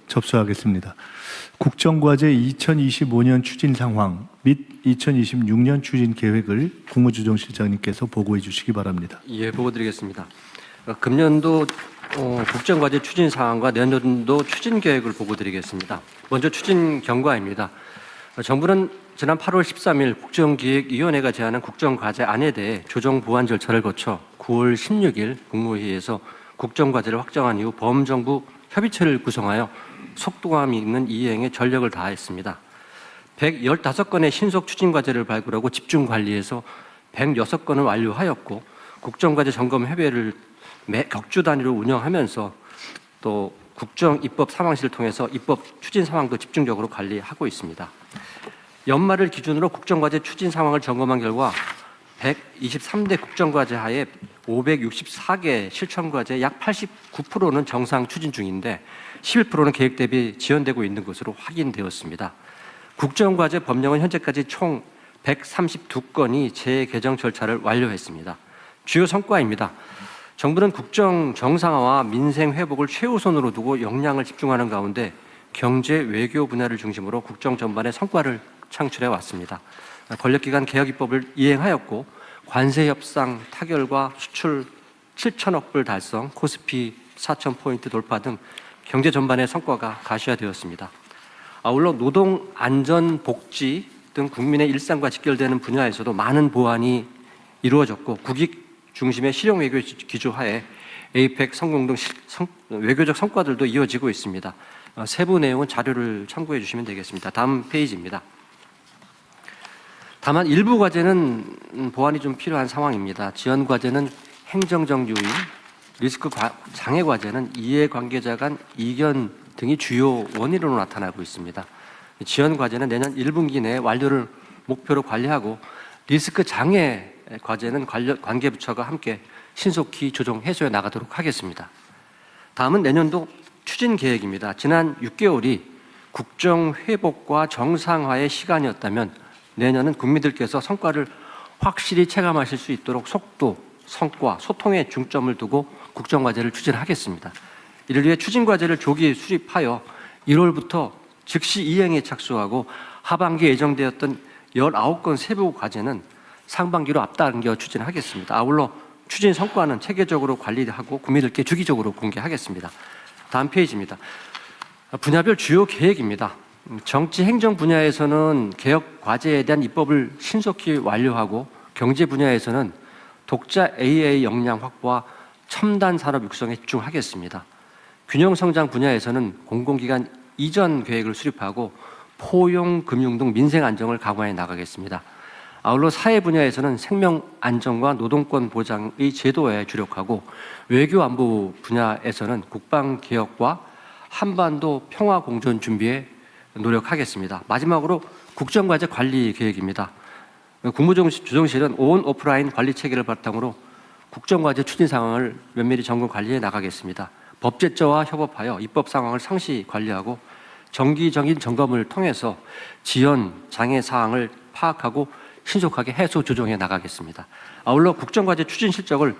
접수하겠습니다. 국정과제 2025년 추진 상황 및 2026년 추진 계획을 국무조정실장님께서 보고해 주시기 바랍니다. 예, 보고 드리겠습니다. 금년도 국정과제 추진 상황과 내년도 추진 계획을 보고 드리겠습니다. 먼저 추진 경과입니다. 정부는 지난 8월 13일 국정기획위원회가 제안한 국정과제 안에 대해 조정 보완 절차를 거쳐 9월 16일 국무회의에서 국정과제를 확정한 이후 범정부 협의체를 구성하여 속도감 있는 이행에 전력을 다했습니다. 115건의 신속 추진과제를 발굴하고 집중 관리해서 106건을 완료하였고 국정과제 점검 협의회를 매 격주 단위로 운영하면서 또 국정 입법 상황실을 통해서 입법 추진 상황도 집중적으로 관리하고 있습니다. 연말을 기준으로 국정과제 추진 상황을 점검한 결과 123대 국정과제 하에 564개 실천과제 약 89%는 정상 추진 중인데 11%는 계획 대비 지연되고 있는 것으로 확인되었습니다. 국정과제 법령은 현재까지 총 132건이 재개정 절차를 완료했습니다. 주요 성과입니다. 정부는 국정 정상화와 민생 회복을 최우선으로 두고 역량을 집중하는 가운데 경제, 외교 분야를 중심으로 국정 전반의 성과를 창출해 왔습니다. 권력기관 개혁 입법을 이행하였고 관세 협상 타결과 수출 7천억 불 달성, 코스피 4,000포인트 돌파 등 경제 전반의 성과가 가시화되었습니다. 아울러 노동, 안전, 복지 등 국민의 일상과 직결되는 분야에서도 많은 보완이 이루어졌고 국익 중심의 실용 외교 기조하에 에이펙 성공 등 외교적 성과들도 이어지고 있습니다. 세부 내용은 자료를 참고해 주시면 되겠습니다. 다음 페이지입니다. 다만 일부 과제는 보완이 좀 필요한 상황입니다. 지연 과제는 행정적 요인, 리스크 장애 과제는 이해관계자 간 이견 등이 주요 원인으로 나타나고 있습니다. 지연 과제는 내년 1분기 내에 완료를 목표로 관리하고 리스크 장애 과제는 관계부처가 함께 신속히 조정 해소해 나가도록 하겠습니다. 다음은 내년도 추진 계획입니다. 지난 6개월이 국정 회복과 정상화의 시간이었다면 내년은 국민들께서 성과를 확실히 체감하실 수 있도록 속도, 성과, 소통에 중점을 두고 국정과제를 추진하겠습니다. 이를 위해 추진과제를 조기 수립하여 1월부터 즉시 이행에 착수하고 하반기에 예정되었던 19건 세부 과제는 상반기로 앞당겨 추진하겠습니다. 아울러 추진 성과는 체계적으로 관리하고 국민들께 주기적으로 공개하겠습니다. 다음 페이지입니다. 분야별 주요 계획입니다. 정치 행정 분야에서는 개혁 과제에 대한 입법을 신속히 완료하고 경제 분야에서는 독자 AA 역량 확보와 첨단 산업 육성에 집중하겠습니다. 균형 성장 분야에서는 공공기관 이전 계획을 수립하고 포용, 금융 등 민생 안정을 강화해 나가겠습니다. 아울러 사회 분야에서는 생명 안정과 노동권 보장의 제도에 주력하고 외교 안보 분야에서는 국방 개혁과 한반도 평화 공존 준비에 노력하겠습니다. 마지막으로 국정과제 관리 계획입니다. 국무조정실은 온 오프라인 관리 체계를 바탕으로 국정과제 추진 상황을 면밀히 점검 관리해 나가겠습니다. 법제처와 협업하여 입법 상황을 상시 관리하고 정기적인 점검을 통해서 지연, 장애 사항을 파악하고 신속하게 해소 조정해 나가겠습니다. 아울러 국정과제 추진 실적을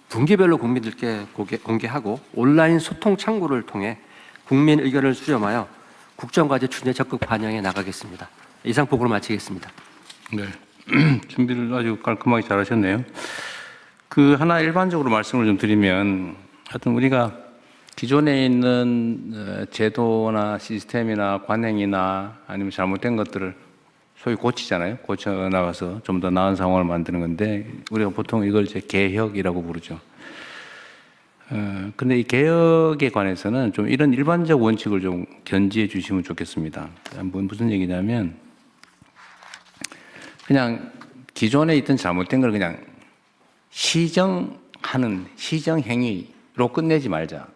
분기별로 국민들께 공개하고 온라인 소통 창구를 통해 국민 의견을 수렴하여 국정과제 추진에 적극 반영해 나가겠습니다. 이상 보고를 마치겠습니다. 네, 준비를 아주 깔끔하게 잘하셨네요. 하나 일반적으로 말씀을 좀 드리면, 하여튼 우리가 기존에 있는 제도나 시스템이나 관행이나 아니면 잘못된 것들을 소위 고치잖아요. 고쳐 나가서 좀 더 나은 상황을 만드는 건데 우리가 보통 이걸 이제 개혁이라고 부르죠. 근데 이 개혁에 관해서는 좀 이런 일반적 원칙을 좀 견지해 주시면 좋겠습니다. 무슨 얘기냐면 그냥 기존에 있던 잘못된 걸 그냥 시정하는 시정 행위로 끝내지 말자.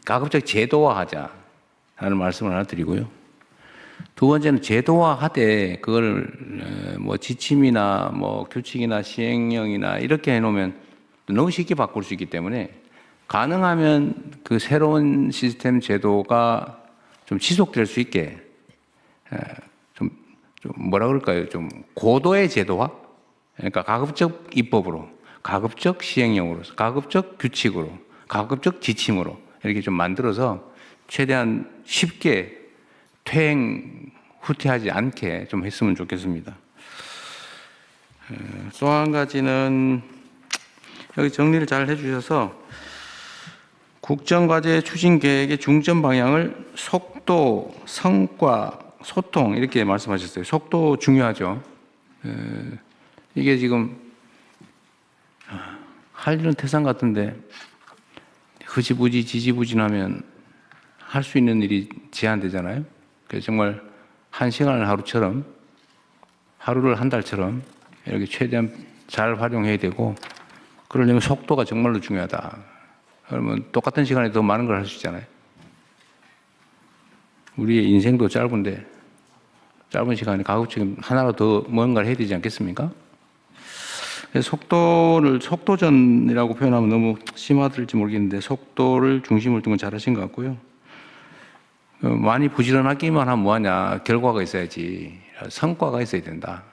가급적 제도화하자 라는 말씀을 하나 드리고요. 두 번째는 제도화하되 그걸 뭐 지침이나 뭐 규칙이나 시행령이나 이렇게 해놓으면 너무 쉽게 바꿀 수 있기 때문에 가능하면 그 새로운 시스템 제도가 좀 지속될 수 있게 좀 뭐라 그럴까요? 좀 고도의 제도화? 그러니까 가급적 입법으로, 가급적 시행령으로, 가급적 규칙으로, 가급적 지침으로 이렇게 좀 만들어서 최대한 쉽게 퇴행 후퇴하지 않게 좀 했으면 좋겠습니다. 또 한 가지는 여기 정리를 잘 해주셔서 국정과제 추진 계획의 중점 방향을 속도, 성과, 소통 이렇게 말씀하셨어요. 속도 중요하죠. 이게 지금 할 일은 태산 같은데 흐지부지 지지부진하면 할 수 있는 일이 제한되잖아요. 그래서 정말 한 시간을 하루처럼, 하루를 한 달처럼 이렇게 최대한 잘 활용해야 되고, 그러려면 속도가 정말로 중요하다. 그러면 똑같은 시간에 더 많은 걸 할 수 있잖아요. 우리의 인생도 짧은데 짧은 시간에 가급적이면 하나로 더 뭔가를 해야 되지 않겠습니까? 속도를 속도전이라고 표현하면 너무 심하들지 모르겠는데 속도를 중심을 둔 건 잘하신 것 같고요. 많이 부지런하기만 하면 뭐하냐, 결과가 있어야지, 성과가 있어야 된다.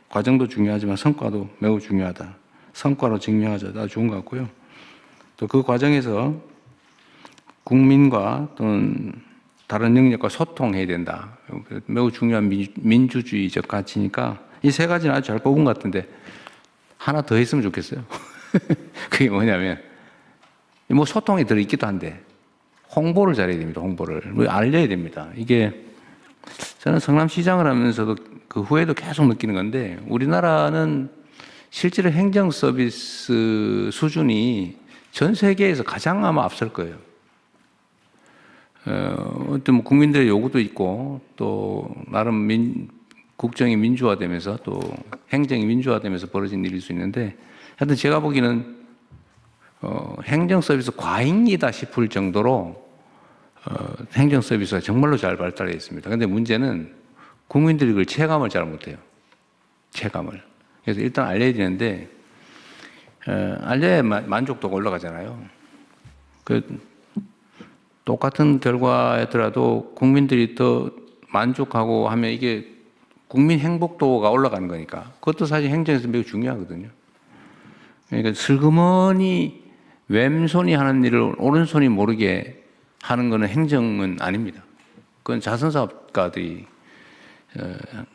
과정도 중요하지만 성과도 매우 중요하다. 성과로 증명하자, 아주 좋은 것 같고요. 또 그 과정에서 국민과 또는 다른 영역과 소통해야 된다. 매우 중요한 민주주의적 가치니까 이 세 가지는 아주 잘 뽑은 것 같은데 하나 더 했으면 좋겠어요. 그게 뭐냐면 뭐 소통이 들어있기도 한데 홍보를 잘해야 됩니다. 홍보를 알려야 됩니다. 이게 저는 성남시장을 하면서도 그 후에도 계속 느끼는 건데 우리나라는 실제로 행정 서비스 수준이 전 세계에서 가장 아마 앞설 거예요. 어떤 뭐 국민들의 요구도 있고 또 나름 국정이 민주화되면서 또 행정이 민주화되면서 벌어진 일일 수 있는데 하여튼 제가 보기에는 행정 서비스 과잉이다 싶을 정도로 행정 서비스가 정말로 잘 발달해 있습니다. 그런데 문제는 국민들이 그걸 체감을 잘 못해요. 체감을. 그래서 일단 알려야 되는데 알려야 만족도가 올라가잖아요. 똑같은 결과더라도 국민들이 더 만족하고 하면 이게 국민 행복도가 올라가는 거니까 그것도 사실 행정에서 매우 중요하거든요. 그러니까 슬그머니 왼손이 하는 일을 오른손이 모르게 하는 거는 행정은 아닙니다. 그건 자선사업가들이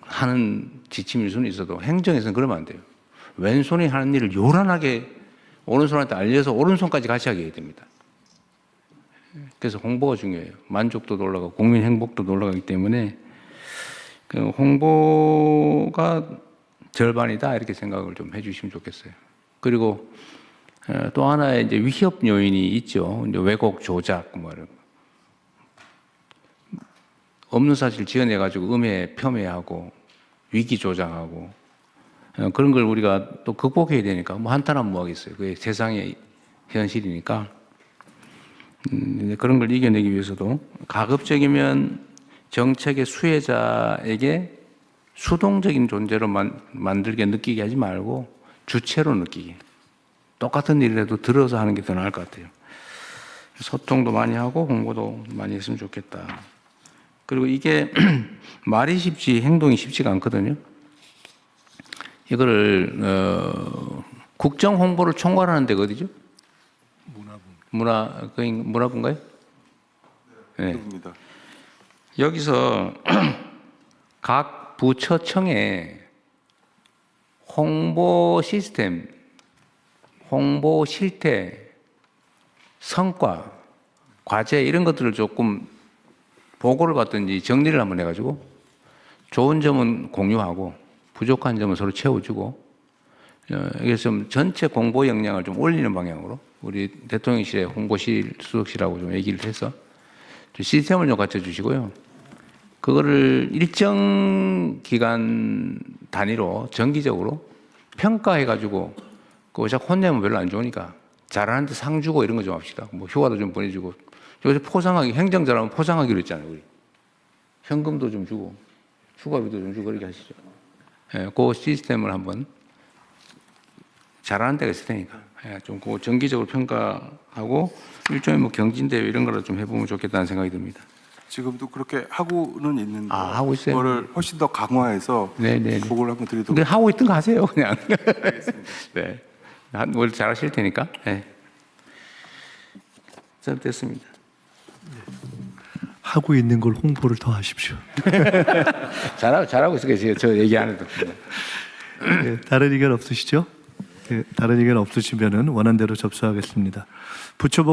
하는 지침일 수는 있어도 행정에서는 그러면 안 돼요. 왼손이 하는 일을 요란하게 오른손한테 알려서 오른손까지 같이 하게 해야 됩니다. 그래서 홍보가 중요해요. 만족도도 올라가고 국민 행복도도 올라가기 때문에 그 홍보가 절반이다 이렇게 생각을 좀 해주시면 좋겠어요. 그리고 또 하나의 이제 위협 요인이 있죠. 이제 왜곡 조작 뭐 이런 없는 사실 지어내가지고 음해 폄훼하고 위기 조장하고 그런 걸 우리가 또 극복해야 되니까 뭐 한탄하면 뭐 하겠어요. 그게 세상의 현실이니까. 그런 걸 이겨내기 위해서도 가급적이면 정책의 수혜자에게 수동적인 존재로 만들게 느끼게 하지 말고 주체로 느끼게. 똑같은 일을 해도 들어서 하는 게 더 나을 것 같아요. 소통도 많이 하고 홍보도 많이 했으면 좋겠다. 그리고 이게 말이 쉽지 행동이 쉽지가 않거든요. 이거를 국정 홍보를 총괄하는 데가 어디죠? 문화부인가요? 네. 입니다. 여기서 각 부처청에 홍보 시스템, 홍보 실태, 성과, 과제 이런 것들을 조금 보고를 받든지 정리를 한번 해가지고 좋은 점은 공유하고 부족한 점은 서로 채워주고 그래서 좀 전체 공보 역량을 좀 올리는 방향으로 우리 대통령실의 홍보실 수석실하고 좀 얘기를 해서 좀 시스템을 좀 갖춰주시고요. 그거를 일정 기간 단위로 정기적으로 평가해가지고 그거 자꾸 혼내면 별로 안 좋으니까 잘하는데 상 주고 이런 거 좀 합시다. 뭐 휴가도 좀 보내주고 요새 포상하기 행정 잘하면 포상하기로 했잖아요. 우리 현금도 좀 주고 휴가비도 좀 주고 그렇게 하시죠. 예, 그 시스템을 한번 잘하는 데가 있을 테니까 좀 그 정기적으로 평가하고 일종의 뭐 경진대회 이런 거를 좀 해보면 좋겠다는 생각이 듭니다. 지금도 그렇게 하고는 있는데 하고 있어요? 그거를 훨씬 더 강화해서 네네. 보고를 한번 드리도록 근데 하고 있던 거 하세요 그냥. 네, 뭘 잘하실 테니까. 네. 잘 됐습니다. 네. 하고 있는 걸 홍보를 더 하십시오. 잘하고 있어요. 저 얘기 안 해도. 네, 다른 의견 없으시죠? 네, 다른 의견 없으시면은 원안대로 접수하겠습니다. 부처보고